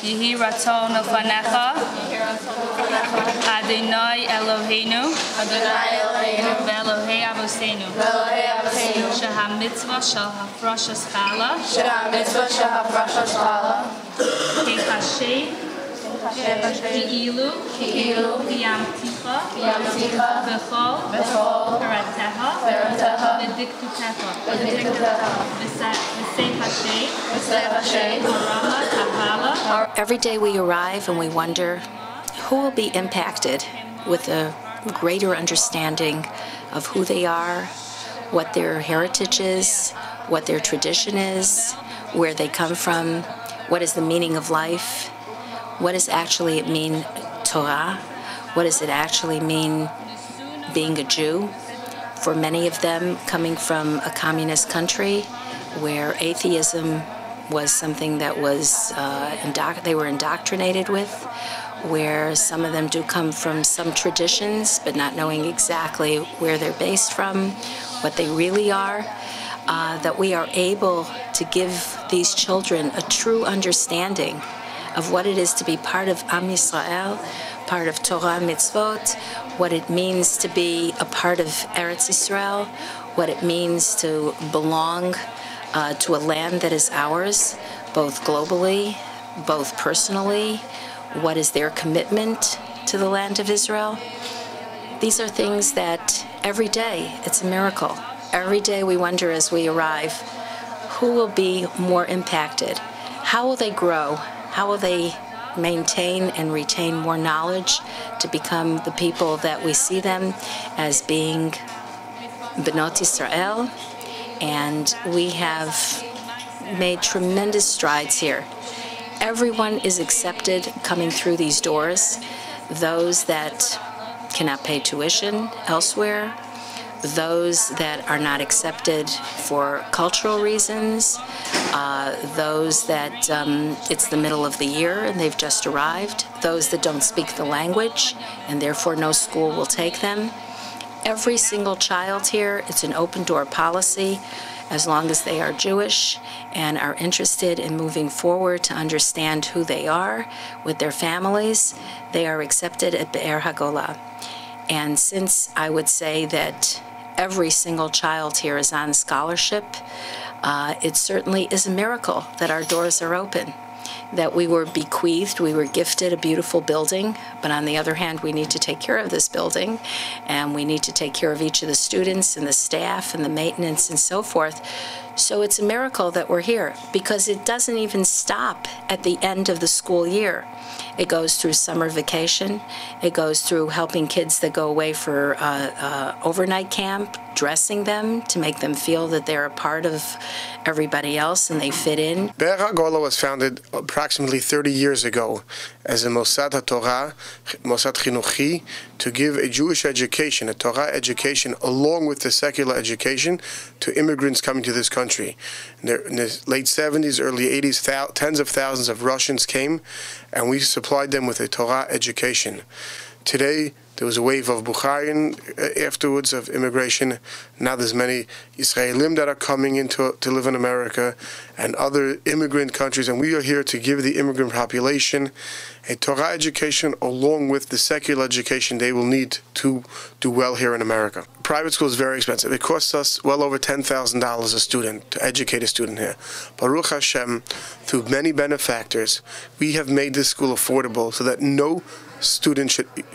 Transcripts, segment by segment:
Yehi ratzon ufanecha Adonai Eloheinu ve'Elohei Avoseinu Shehamitzvah shel hafrashas challah Kechashay Ki'ilu Kiyamticha B'chol Perateha V'diktutecha V'sei Hashay Harama Hagolah. Every day we arrive and we wonder who will be impacted with a greater understanding of who they are, what their heritage is, what their tradition is, where they come from, what is the meaning of life, what does actually it mean Torah, what does it actually mean being a Jew. For many of them coming from a communist country where atheism was something that was they were indoctrinated with, where some of them do come from some traditions but not knowing exactly where they're based from, what they really are, that we are able to give these children a true understanding of what it is to be part of Am Yisrael, part of Torah and Mitzvot, what it means to be a part of Eretz Yisrael, what it means to belong to a land that is ours, both globally, both personally, what is their commitment to the land of Israel. These are things that every day, it's a miracle. Every day we wonder as we arrive, who will be more impacted? How will they grow? How will they maintain and retain more knowledge to become the people that we see them as being B'not Yisrael? And we have made tremendous strides here. Everyone is accepted coming through these doors. Those that cannot pay tuition elsewhere, those that are not accepted for cultural reasons, those that it's the middle of the year and they've just arrived, those that don't speak the language and therefore no school will take them. Every single child here, it's an open door policy as long as they are Jewish and are interested in moving forward to understand who they are with their families, they are accepted at Be'er Hagolah. And since I would say that every single child here is on scholarship, it certainly is a miracle that our doors are open, that we were bequeathed, we were gifted a beautiful building, but on the other hand, we need to take care of this building, and we need to take care of each of the students and the staff and the maintenance and so forth. So it's a miracle that we're here, because it doesn't even stop at the end of the school year. It goes through summer vacation. It goes through helping kids that go away for overnight camp, dressing them to make them feel that they're a part of everybody else and they fit in. Be'er Hagolah was founded approximately 30 years ago as a Mosad HaTorah, Mosad Chinuchi, to give a Jewish education, a Torah education, along with the secular education to immigrants coming to this country. In the late 70s, early 80s, tens of thousands of Russians came, and we supplied them with a Torah education. Today, there was a wave of Bukharin afterwards of immigration. Now there's many Israelim that are coming in to live in America and other immigrant countries, and we are here to give the immigrant population a Torah education along with the secular education they will need to do well here in America. Private school is very expensive. It costs us well over $10,000 a student to educate a student here. Baruch Hashem, through many benefactors, we have made this school affordable so that no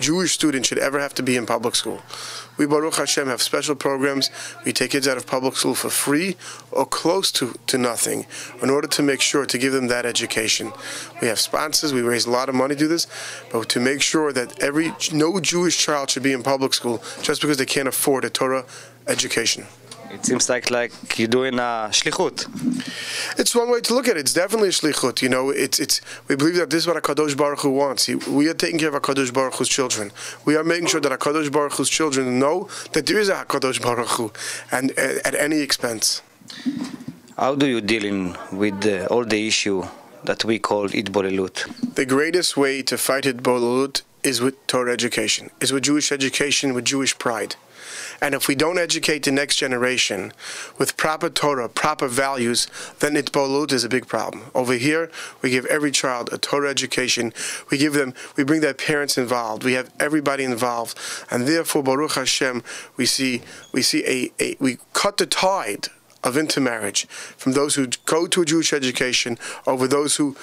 Jewish student should ever have to be in public school. We, Baruch Hashem, have special programs. We take kids out of public school for free or close to nothing in order to make sure to give them that education. We have sponsors. We raise a lot of money to do this, but to make sure that no Jewish child should be in public school just because they can't afford a Torah education. It seems like you're doing a shlichut. It's one way to look at it. It's definitely a shlichut. You know, we believe that this is what HaKadosh Baruch Hu wants. We are taking care of HaKadosh Baruch Hu's children. We are making sure that HaKadosh Baruch Hu's children know that there is a HaKadosh Baruch Hu, and at any expense. How do you deal with all the issue that we call Hitbolelut? The greatest way to fight Hitbolelut is with Torah education, is with Jewish education, with Jewish pride. And if we don't educate the next generation with proper Torah, proper values, then itbolut is a big problem. Over here, we give every child a Torah education. We bring their parents involved. We have everybody involved. And therefore, Baruch Hashem, we cut the tide of intermarriage from those who go to a Jewish education over those who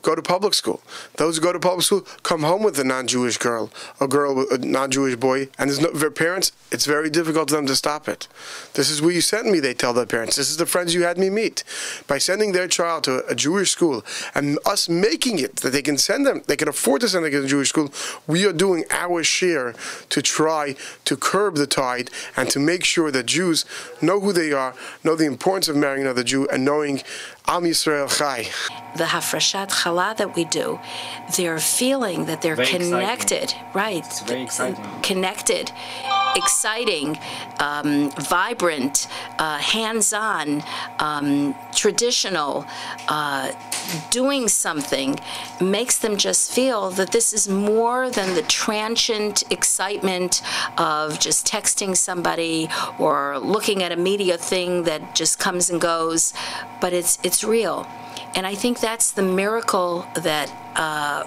go to public school. Those who go to public school come home with a non-Jewish girl, a girl with a non-Jewish boy, and their parents, it's very difficult for them to stop it. This is where you sent me, they tell their parents. This is the friends you had me meet. By sending their child to a Jewish school and us making it that they can send them, they can afford to send them to a Jewish school, we are doing our share to try to curb the tide and to make sure that Jews know who they are, know the importance of marrying another Jew, and knowing Am Yisrael Chai. The hafrashat challah that we do, they're feeling that they're very connected, exciting. right? It's very exciting. Connected, exciting, vibrant, hands-on, traditional, doing something makes them just feel that this is more than the transient excitement of just texting somebody or looking at a media thing that just comes and goes, but it's real. And I think that's the miracle that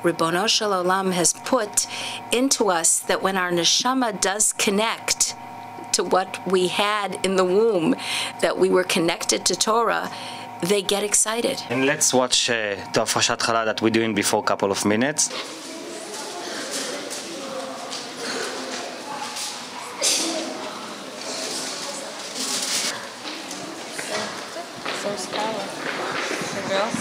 Ribbono Shel Olam has put into us, that when our neshama does connect to what we had in the womb, that we were connected to Torah, they get excited. And let's watch the Hafrashat Challah that we're doing before a couple of minutes. So Skylar. The girls?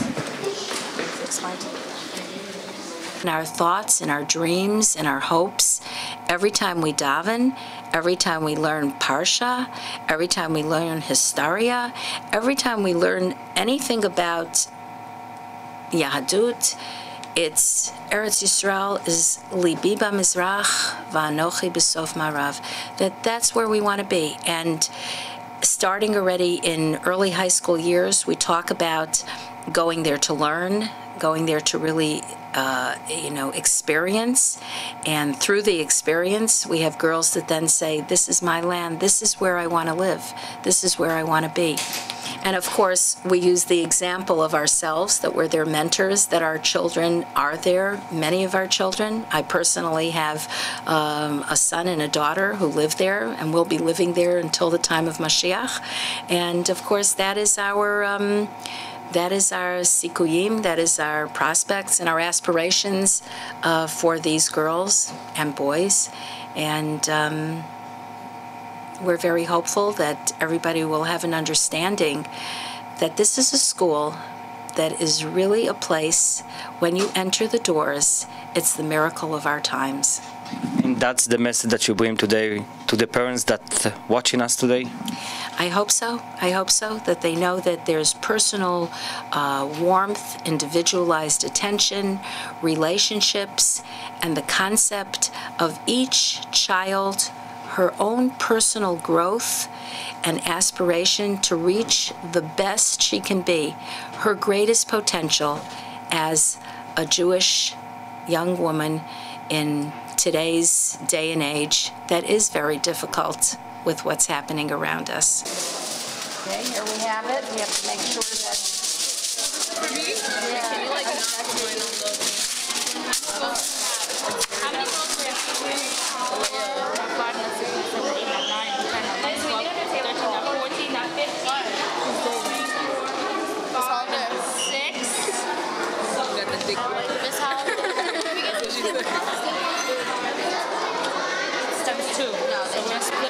In our thoughts, in our dreams, in our hopes, every time we daven, every time we learn Parsha, every time we learn Historia, every time we learn anything about Yahadut, it's Eretz Yisrael is Libi B'Mizrach V'Anochi B'Sof Marav. That's where we want to be. And starting already in early high school years, we talk about going there to learn, going there to really experience. And through the experience, we have girls that then say, this is my land, this is where I want to live, this is where I want to be. And of course, we use the example of ourselves, that we're their mentors, that our children are there, many of our children. I personally have a son and a daughter who live there and will be living there until the time of Mashiach. And of course, that is our sikuyim, that is our prospects and our aspirations for these girls and boys. And we're very hopeful that everybody will have an understanding that this is a school that is really a place, when you enter the doors, it's the miracle of our times. And that's the message that you bring today to the parents that watching us today? I hope so. I hope so, that they know that there's personal warmth, individualized attention, relationships, and the concept of each child, her own personal growth and aspiration to reach the best she can be, her greatest potential as a Jewish young woman in today's day and age that is very difficult with what's happening around us. Okay, here we have it. We have to make sure that... How many girls do we have? 2. So we're split.